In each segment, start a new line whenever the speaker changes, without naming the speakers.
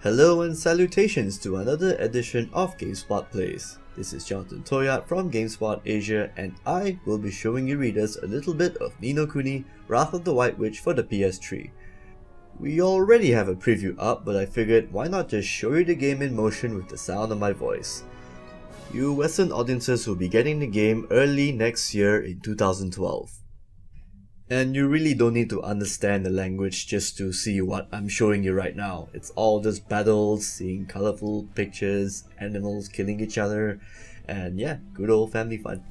Hello and salutations to another edition of GameSpot Plays. This is Jonathan Toyad from GameSpot Asia, and I will be showing you readers a little bit of Ni no Kuni, Wrath of the White Witch for the PS3. We already have a preview up, but I figured why not just show you the game in motion with the sound of my voice. You Western audiences will be getting the game early next year in 2012. And you really don't need to understand the language just to see what I'm showing you right now. It's all just battles, seeing colorful pictures, animals killing each other, and yeah, good old family fun.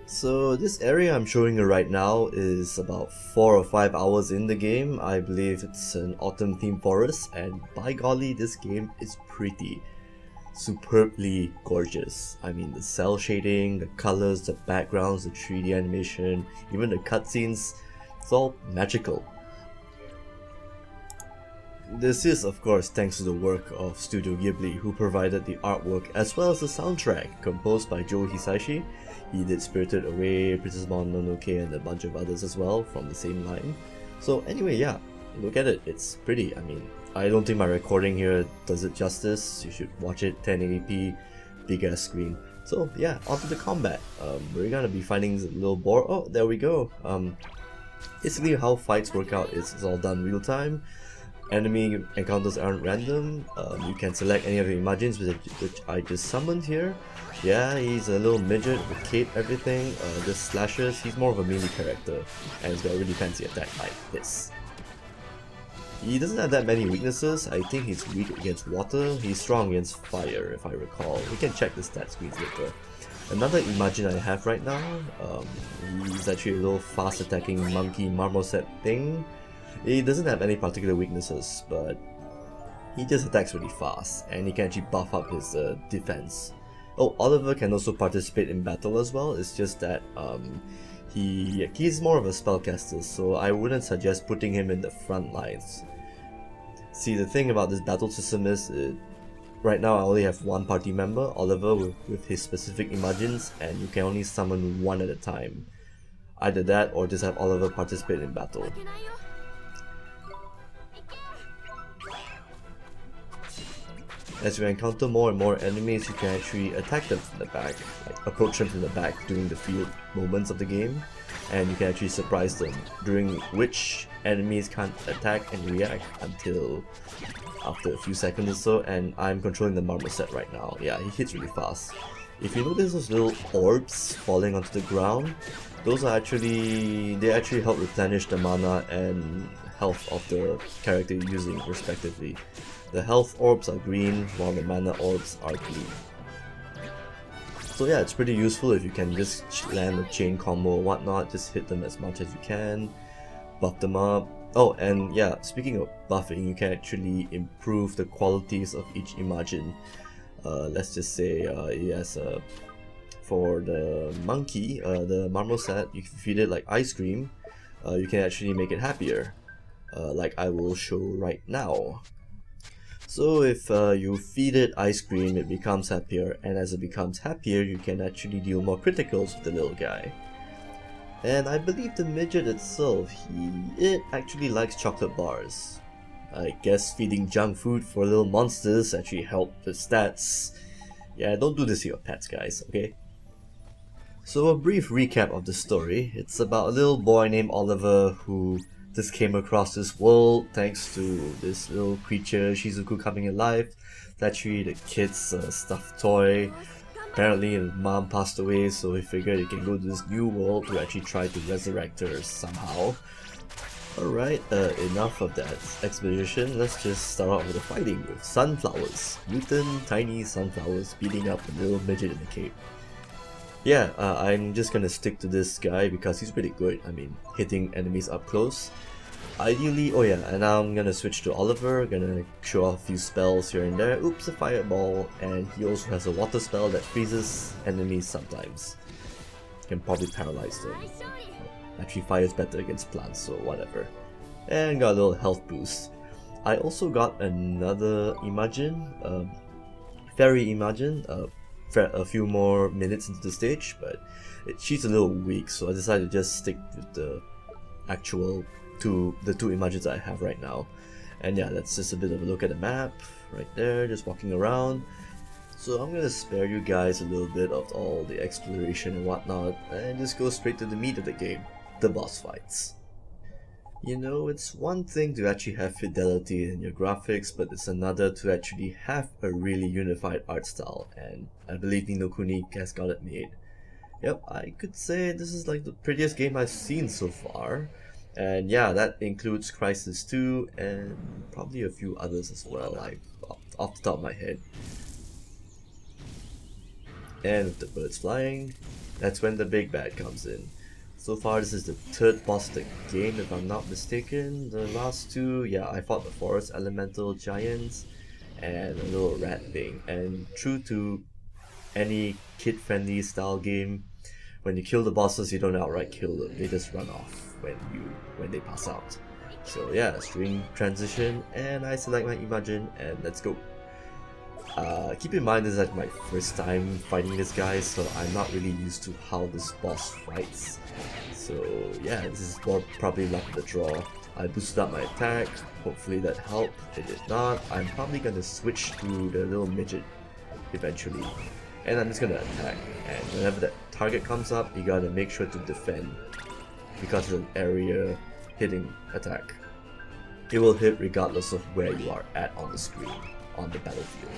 So this area I'm showing you right now is about 4 or 5 hours in the game. I believe it's an autumn themed forest, and by golly, this game is pretty. Superbly gorgeous. I mean, the cel shading, the colors, the backgrounds, the 3D animation, even the cutscenes, it's all magical. This is of course thanks to the work of Studio Ghibli, who provided the artwork as well as the soundtrack, composed by Joe Hisaishi. He did Spirited Away, Princess Mononoke, and a bunch of others as well from the same line. So anyway, yeah, look at it, it's pretty. I mean, I don't think my recording here does it justice. You should watch it 1080p, big ass screen. So yeah, onto the combat. We're gonna be fighting a little boar. Oh, there we go. Basically how fights work out is it's all done real time. Enemy encounters aren't random. You can select any of the Imagines which I just summoned here. Yeah, he's a little midget with cape, everything. Just slashes. He's more of a melee character, and he's got a really fancy attack like this. He doesn't have that many weaknesses. I think he's weak against water. He's strong against fire, if I recall. We can check the stat screens later. Another Imagine I have right now, he's actually a little fast attacking monkey marmoset thing. He doesn't have any particular weaknesses, but he just attacks really fast, and he can actually buff up his defense. Oh, Oliver can also participate in battle as well. It's just that he's more of a spellcaster, so I wouldn't suggest putting him in the front lines. See, the thing about this battle system is, right now I only have one party member, Oliver, with his specific Imagines, and you can only summon one at a time. Either that or just have Oliver participate in battle. As you encounter more and more enemies, you can actually attack them from the back, like approach them from the back during the field moments of the game, and you can actually surprise them, during which enemies can't attack and react until after a few seconds or so, and I'm controlling the marmoset right now. Yeah, he hits really fast. If you notice those little orbs falling onto the ground, those are they actually help replenish the mana and health of the character you're using respectively. The health orbs are green, while the mana orbs are blue. So yeah, it's pretty useful if you can just land a chain combo or whatnot, just hit them as much as you can, buff them up. Oh, and yeah, speaking of buffing, you can actually improve the qualities of each Imagine. Let's just say, yes, for the monkey, the marmoset, you can feed it like ice cream, you can actually make it happier, like I will show right now. So if you feed it ice cream, it becomes happier, and as it becomes happier, you can actually deal more criticals with the little guy. And I believe the midget itself, it actually likes chocolate bars. I guess feeding junk food for little monsters actually help the stats. Yeah, don't do this to your pets, guys, okay? So a brief recap of the story. It's about a little boy named Oliver who just came across this world thanks to this little creature, Shizuku, coming alive. It's actually the kid's stuffed toy. Apparently his mom passed away, so he figured he can go to this new world to actually try to resurrect her somehow. Alright, enough of that exposition. Let's just start out with the fighting with sunflowers. Mutant tiny sunflowers beating up a little midget in the cape. Yeah, I'm just gonna stick to this guy because he's pretty good. I mean, hitting enemies up close. Ideally, oh yeah, and now I'm gonna switch to Oliver, gonna show off a few spells here and there. Oops, a fireball, and he also has a water spell that freezes enemies sometimes. Can probably paralyze them. Actually fires better against plants, so whatever. And got a little health boost. I also got another Imagine, Fairy Imagine, a few more minutes into the stage, but she's a little weak, so I decided to just stick with the actual the two Imagines I have right now. And yeah, that's just a bit of a look at the map right there, just walking around. So I'm gonna spare you guys a little bit of all the exploration and whatnot and just go straight to the meat of the game, the boss fights. You know, it's one thing to actually have fidelity in your graphics, but it's another to actually have a really unified art style, and I believe Ni no Kuni has got it made. Yep, I could say this is like the prettiest game I've seen so far. And yeah, that includes Crisis 2 and probably a few others as well, like off the top of my head. And with the birds flying, that's when the big bad comes in. So far this is the third boss of the game if I'm not mistaken. The last two, yeah, I fought the forest elemental giants and a little rat thing. And true to any kid-friendly style game, when you kill the bosses you don't outright kill them, they just run off when they pass out. So yeah, string transition, and I select my Imagine and let's go. Keep in mind this is like my first time fighting this guy, so I'm not really used to how this boss fights. So yeah, this is probably luck of the draw. I boosted up my attack, hopefully that helped. It did not. I'm probably gonna switch to the little midget eventually. And I'm just gonna attack, and whenever that target comes up, you gotta make sure to defend because it's an area hitting attack. It will hit regardless of where you are at on the screen, on the battlefield.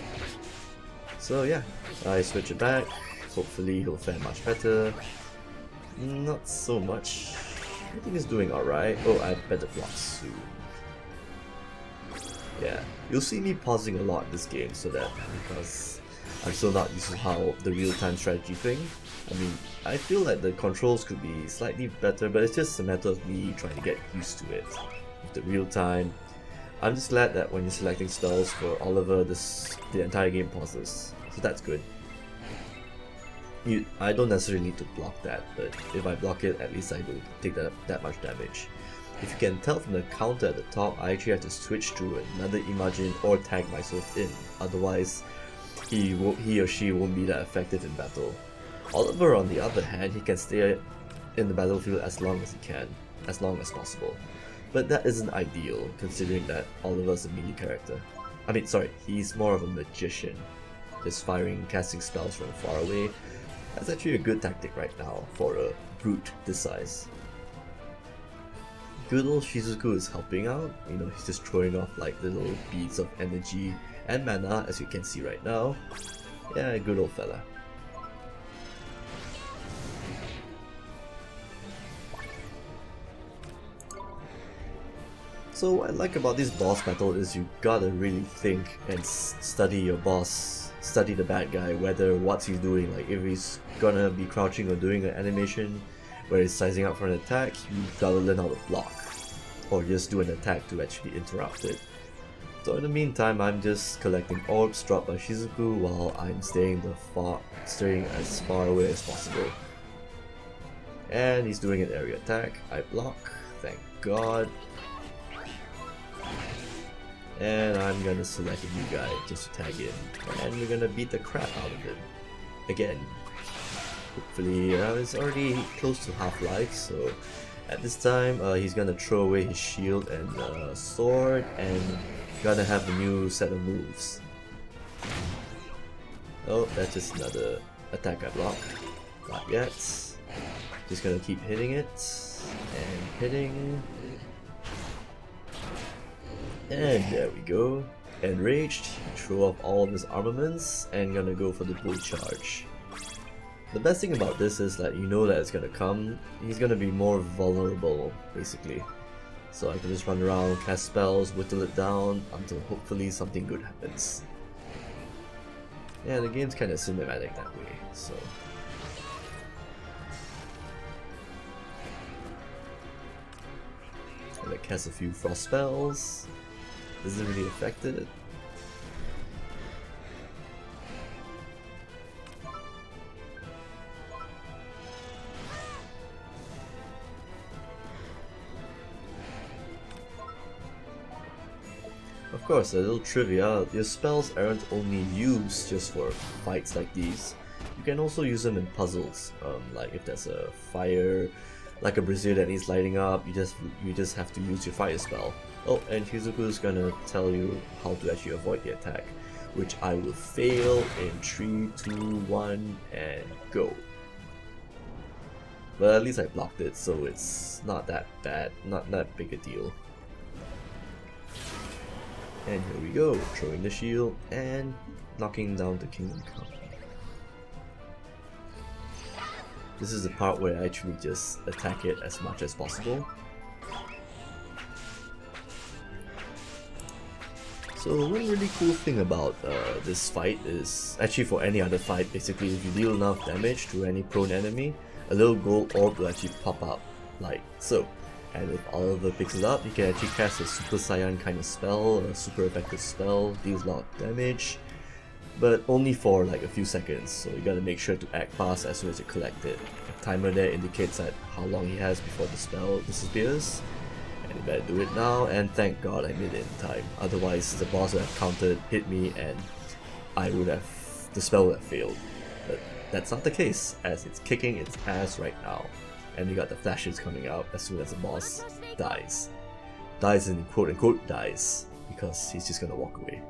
So yeah, I switch it back, hopefully he'll fare much better. Not so much, I think he's doing alright. Oh, I better block soon. Yeah, you'll see me pausing a lot in this game so that, because I'm still not used to how the real-time strategy thing. I mean, I feel like the controls could be slightly better, but it's just a matter of me trying to get used to it. With the real-time, I'm just glad that when you're selecting spells for Oliver, the entire game pauses, so that's good. I don't necessarily need to block that, but if I block it, at least I don't take that much damage. If you can tell from the counter at the top, I actually have to switch to another Imagine or tag myself in, otherwise he or she won't be that effective in battle. Oliver, on the other hand, he can stay in the battlefield as long as he can, as long as possible. But that isn't ideal, considering that Oliver's a melee character. I mean, sorry, he's more of a magician. Just casting spells from far away. That's actually a good tactic right now for a brute this size. Good old Shizuku is helping out, you know, he's just throwing off like little beads of energy and mana, as you can see right now. Yeah, good old fella. So what I like about this boss battle is you gotta really think and study your boss, study the bad guy, whether what he's doing, like if he's gonna be crouching or doing an animation where he's sizing up for an attack, you gotta learn how to block, or just do an attack to actually interrupt it. So in the meantime, I'm just collecting orbs dropped by Shizuku while I'm staying as far away as possible. And he's doing an area attack. I block, thank god. And I'm gonna select a new guy just to tag in, and we're gonna beat the crap out of him again. Hopefully, it's already close to half-life, so at this time he's gonna throw away his shield and sword, and gonna have a new set of moves. Oh, that's just another attack I blocked. Not yet. Just gonna keep hitting it and hitting. And there we go. Enraged, throw off all of his armaments and gonna go for the bull charge. The best thing about this is that you know that it's gonna come. He's gonna be more vulnerable, basically. So I can just run around, cast spells, whittle it down until hopefully something good happens. Yeah, the game's kinda cinematic that way, so. I'm gonna cast a few frost spells. Doesn't really affect it. Of course, a little trivia, your spells aren't only used just for fights like these. You can also use them in puzzles, like if there's a fire like a brazier that needs lighting up, you just have to use your fire spell. Oh, and Shizuku's gonna tell you how to actually avoid the attack, which I will fail in 3, 2, 1, and go. But at least I blocked it, so it's not that bad, not that big a deal. And here we go, throwing the shield and knocking down the Kingdom Come. This is the part where I actually just attack it as much as possible. So one really cool thing about this fight is, actually for any other fight, basically if you deal enough damage to any prone enemy, a little gold orb will actually pop up, like so. And if Oliver picks it up, you can actually cast a Super Saiyan kind of spell, a super effective spell, deals a lot of damage, but only for like a few seconds, so you gotta make sure to act fast as soon as you collect it. The timer there indicates that how long he has before the spell disappears. And you better do it now, and thank god I made it in time. Otherwise the boss would have countered, hit me, and the spell would have failed. But that's not the case, as it's kicking its ass right now. And you got the flashes coming out as soon as the boss dies. Dies in quote unquote dies, because he's just gonna walk away.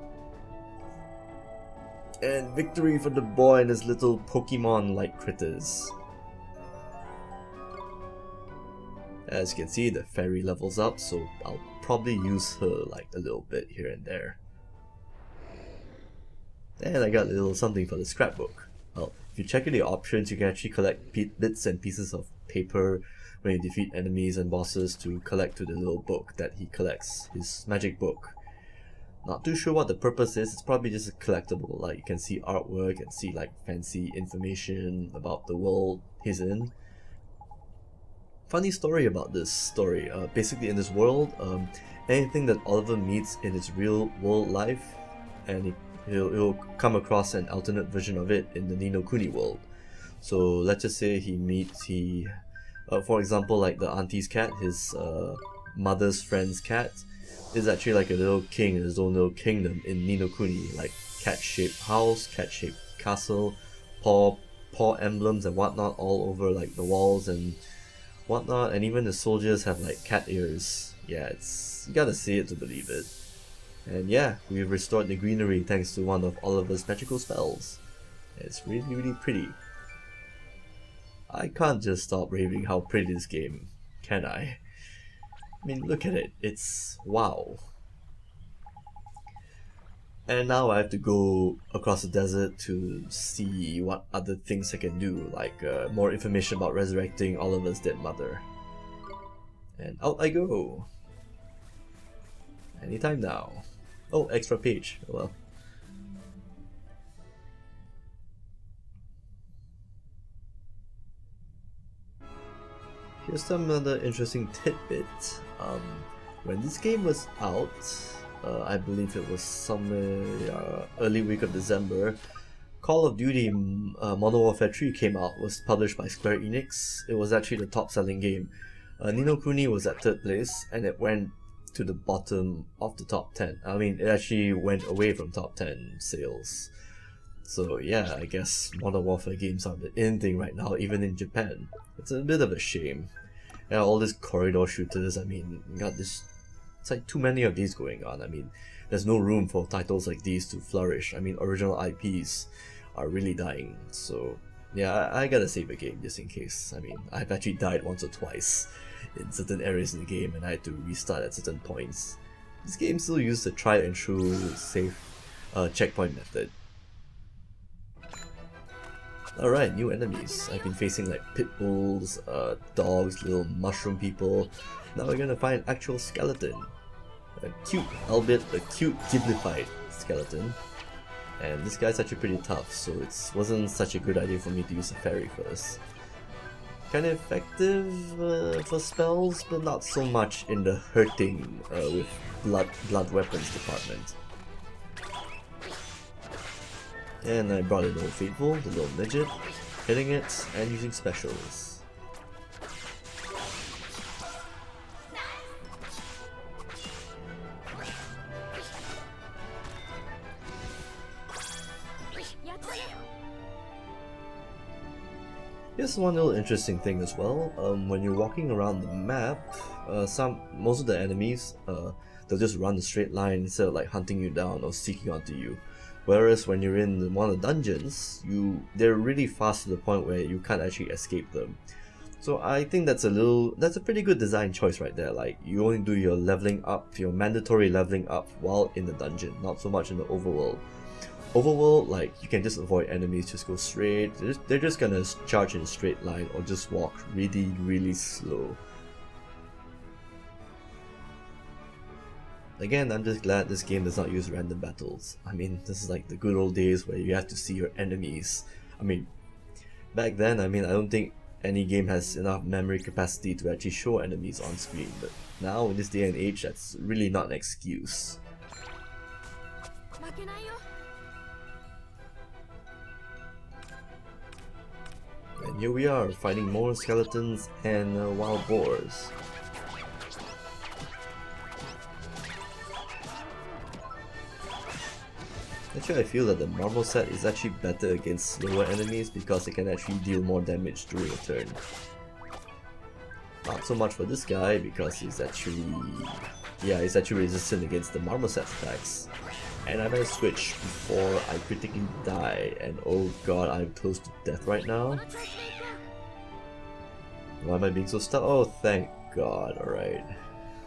And victory for the boy and his little Pokemon-like critters. As you can see, the fairy levels up, so I'll probably use her like a little bit here and there. And I got a little something for the scrapbook. Well, if you check in the options, you can actually collect bits and pieces of paper when you defeat enemies and bosses to collect to the little book that he collects, his magic book. Not too sure what the purpose is, it's probably just a collectible, like you can see artwork and see like fancy information about the world he's in. Funny story about this story, basically in this world, anything that Oliver meets in his real world life, and he'll come across an alternate version of it in the Ni no Kuni world. So let's just say he meets, for example, like the auntie's cat, his mother's friend's cat, is actually like a little king in his own little kingdom in Ni no Kuni, like cat-shaped house, cat-shaped castle, paw emblems and whatnot all over like the walls and whatnot, and even the soldiers have like cat ears. Yeah, you gotta see it to believe it. And yeah, we've restored the greenery thanks to one of Oliver's magical spells. It's really, really pretty. I can't just stop raving how pretty this game, can I? I mean, look at it, it's wow. And now I have to go across the desert to see what other things I can do, like more information about resurrecting Oliver's dead mother. And out I go! Anytime now. Oh, extra page, well. Here's some other interesting tidbit. When this game was out, I believe it was somewhere early week of December, Call of Duty Modern Warfare 3 came out, was published by Square Enix. It was actually the top selling game. Ni no Kuni was at 3rd place, and it went to the bottom of the top 10. I mean, it actually went away from top 10 sales. So yeah, I guess Modern Warfare games are the in thing right now, even in Japan. It's a bit of a shame. Yeah, all these corridor shooters, I mean, you got this, it's like too many of these going on. I mean, there's no room for titles like these to flourish. I mean, original IPs are really dying. So yeah, I gotta save a game just in case. I mean, I've actually died once or twice in certain areas in the game and I had to restart at certain points. This game still uses the tried and true safe checkpoint method. Alright, new enemies. I've been facing like pit bulls, dogs, little mushroom people. Now we're gonna find an actual skeleton. A cute, albeit a cute Ghiblified skeleton. And this guy's actually pretty tough, so it wasn't such a good idea for me to use a fairy first. Kind of effective for spells, but not so much in the hurting with blood weapons department. And I brought in Old Faithful, the little midget, hitting it and using specials. Here's one little interesting thing as well. When you're walking around the map, most of the enemies, they'll just run a straight line instead of like hunting you down or seeking onto you. Whereas when you're in one of the dungeons, they're really fast to the point where you can't actually escape them. So I think that's a pretty good design choice right there. Like, you only do your leveling up, your mandatory leveling up while in the dungeon, not so much in the overworld. Overworld, like, you can just avoid enemies, just go straight. They're just gonna charge in a straight line or just walk really, really slow. Again, I'm just glad this game does not use random battles. I mean, this is like the good old days where you have to see your enemies. I mean, back then, I don't think any game has enough memory capacity to actually show enemies on screen, but now in this day and age, that's really not an excuse. And here we are, fighting more skeletons and wild boars. Actually, I feel that the marble set is actually better against slower enemies because it can actually deal more damage during a turn. Not so much for this guy because he's actually resistant against the marble set attacks. And I better switch before I critically die, and oh god, I'm close to death right now. Why am I being so stuck? Oh, thank god, alright.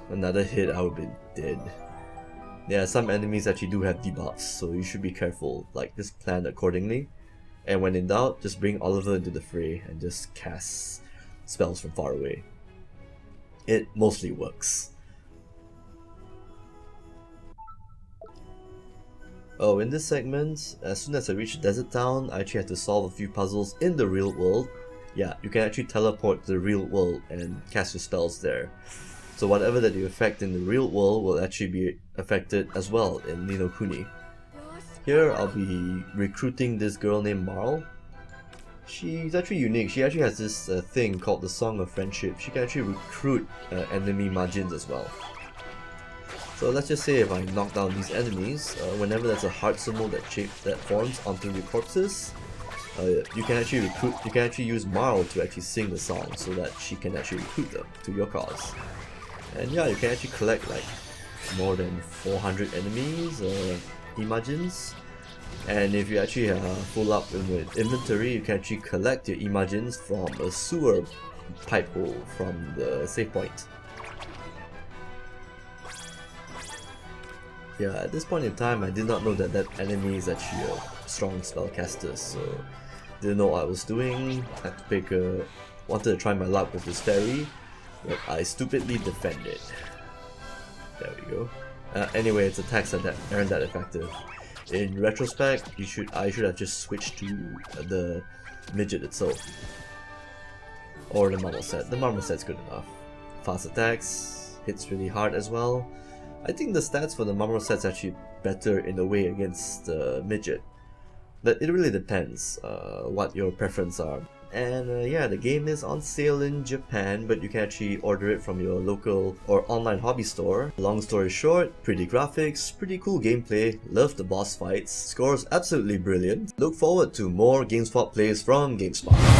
Another hit, I would have been dead. Yeah, some enemies actually do have debuffs, so you should be careful, like just plan accordingly. And when in doubt, just bring Oliver into the fray and just cast spells from far away. It mostly works. Oh, in this segment, as soon as I reached Desert Town, I actually had to solve a few puzzles in the real world. Yeah, you can actually teleport to the real world and cast your spells there. So whatever that you affect in the real world will actually be affected as well in Ni no Kuni. Here I'll be recruiting this girl named Marl. She's actually unique. She actually has this thing called the Song of Friendship. She can actually recruit enemy Majins as well. So let's just say if I knock down these enemies, whenever there's a heart symbol that forms onto your corpses, you can actually use Marl to actually sing the song so that she can actually recruit them to your cause. And yeah, you can actually collect like more than 400 enemies, Imagins. And if you actually full up in your inventory, you can actually collect your Imagins from a sewer pipe hole from the save point. Yeah, at this point in time, I did not know that that enemy is actually a strong spellcaster, so didn't know what I was doing. Had to pick wanted to try my luck with this fairy, but I stupidly defended. There we go. Anyway, it's attacks that aren't that effective. In retrospect, I should have just switched to the midget itself, or the marble set. The marble set's good enough. Fast attacks, hits really hard as well. I think the stats for the marble set's actually better in a way against the midget, but it really depends what your preference are. And yeah, the game is on sale in Japan, but you can actually order it from your local or online hobby store. Long story short, pretty graphics, pretty cool gameplay, love the boss fights, scores absolutely brilliant. Look forward to more GameSpot plays from GameSpot.